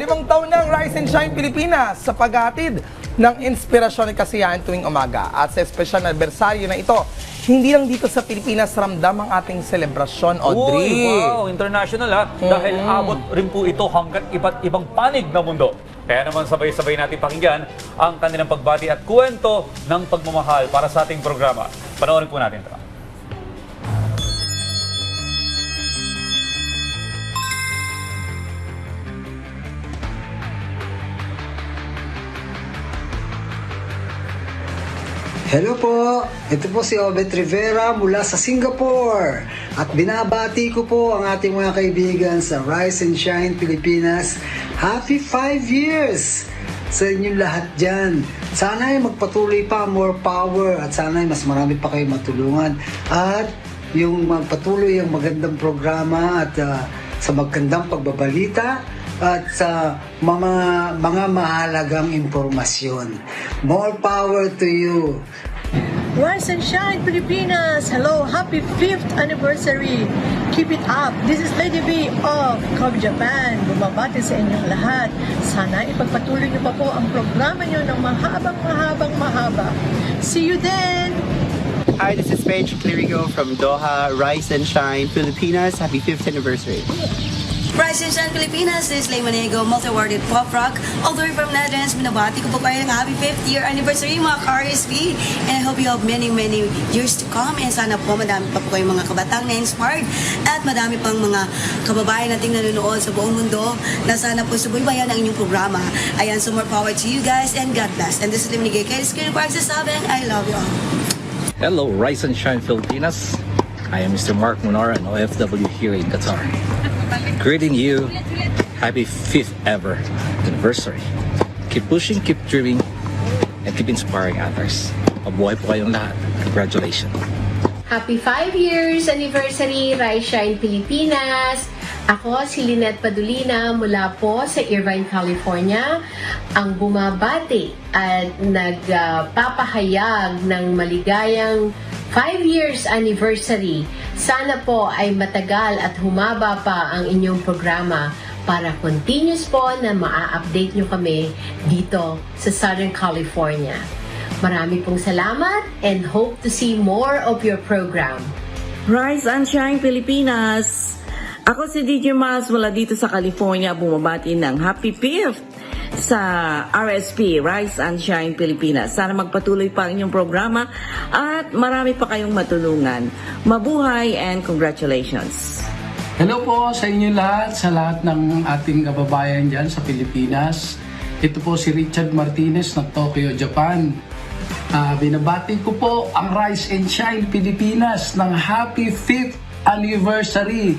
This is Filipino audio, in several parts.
Ika-5 taon ng Rise and Shine Pilipinas sa paghatid ng inspirasyon at kasiyahan tuwing umaga. At sa espesyal na anibersaryo na ito, hindi lang dito sa Pilipinas ramdam ang ating selebrasyon, Audrey. Uy, wow, international ha. Dahil abot rin po ito hanggang iba't ibang panig ng mundo. Kaya naman sabay-sabay natin pakinggan ang kanilang pagbati at kwento ng pagmamahal para sa ating programa. Panoorin po natin ito. Hello po, ito po si Obet Rivera mula sa Singapore at binabati ko po ang ating mga kaibigan sa Rise and Shine Pilipinas. Happy 5 years sa inyong lahat dyan. Sana ay magpatuloy pa, more power, at sana ay mas marami pa kayo matulungan at yung magpatuloy ang magandang programa at sa magandang pagbabalita at sa mga mahalagang impormasyon. More power to you! Rise and Shine Pilipinas! Hello! Happy 5th anniversary! Keep it up! This is Lady B of Kobe Japan. Bumabati sa inyong lahat. Sana ipagpatuloy niyo pa po ang programa niyo ng mahaba. See you then! Hi, this is Paige Clerigo from Doha, Rise and Shine Filipinas. Happy 5th anniversary. Rise and Shine Pilipinas, this is Lay Manego, multi-awarded pop rock. All the way from Netherlands, binabati ko po kayo ng happy 5th year anniversary mga ka-RSP. And I hope you have many years to come. And sana po madami pa po kayong mga kabatang na-inspired at madami pang mga kababayan nating nanonood sa buong mundo na sana po subaybayan ang inyong programa. Ayan, so more power to you guys and God bless. And this is Lay Manego, kaya screen park sa sabing, I love you all. Hello, Rise and Shine Filipinas. I am Mr. Mark Munara, an OFW here in Qatar. Greeting you, happy 5th ever anniversary. Keep pushing, keep dreaming, and keep inspiring others. Mabuhay po kayong lahat. Congratulations. Happy 5 years anniversary, Rise Shine Pilipinas. Ako si Lynette Padulina mula po sa Irvine, California, ang bumabati at nagpapahayag ng maligayang 5 years anniversary. Sana po ay matagal at humaba pa ang inyong programa para continuous po na maa-update nyo kami dito sa Southern California. Marami pong salamat and hope to see more of your program. Rise and Shine Pilipinas! Ako si DJ Mas mula dito sa California, bumabati ng Happy 5th sa RSP, Rise and Shine Pilipinas. Sana magpatuloy pa ang inyong programa at marami pa kayong matulungan. Mabuhay and congratulations! Hello po sa inyo lahat, sa lahat ng ating kababayan dyan sa Pilipinas. Ito po si Richard Martinez ng Tokyo, Japan. Binabati ko po ang Rise and Shine Pilipinas ng Happy 5th Anniversary.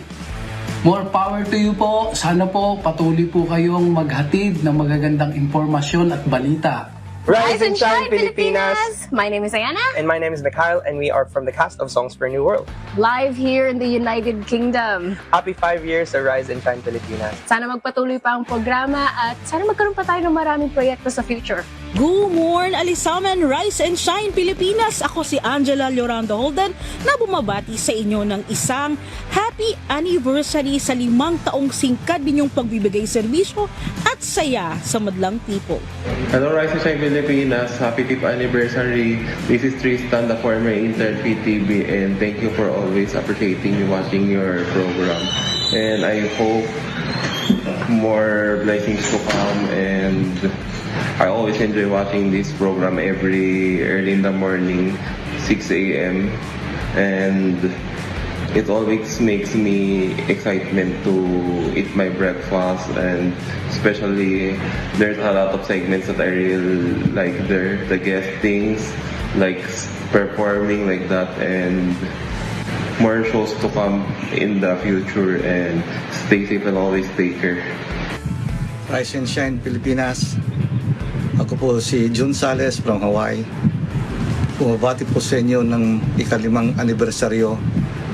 More power to you po. Sana po patuloy po kayong maghatid ng magagandang impormasyon at balita. Rise and Shine Pilipinas! My name is Ayana. And my name is Mikhail, and we are from the cast of Songs for a New World. Live here in the United Kingdom. Happy 5 years sa Rise and Shine Pilipinas. Sana magpatuloy pa ang programa at sana magkaroon pa tayo ng maraming proyekto sa future. Good morning, Alisaman, Rise and Shine Pilipinas. Ako si Angela Llorando Holden na bumabati sa inyo ng isang happy anniversary sa 5 taong singkad ninyong pagbibigay serbisyo at saya sa madlang people. Hello, Rise and Shine Pilipinas. Happy 5th anniversary. This is Tristan, the former intern PTV, and thank you for always appreciating me watching your program. And I hope more blessings to come, and I always enjoy watching this program every early in the morning, 6 a.m. and it always makes me excitement to eat my breakfast, and especially there's a lot of segments that I really like there, the guest things like performing like that, and more shows to come in the future, and stay safe and always take care. Rise and Shine Pilipinas. Ako po si Jun Sales from Hawaii. Bumabati po sa inyo ng ika-5 anibersaryo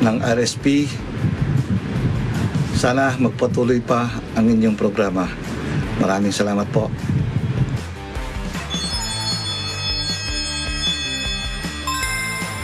ng RSP. Sana magpatuloy pa ang inyong programa. Maraming salamat po.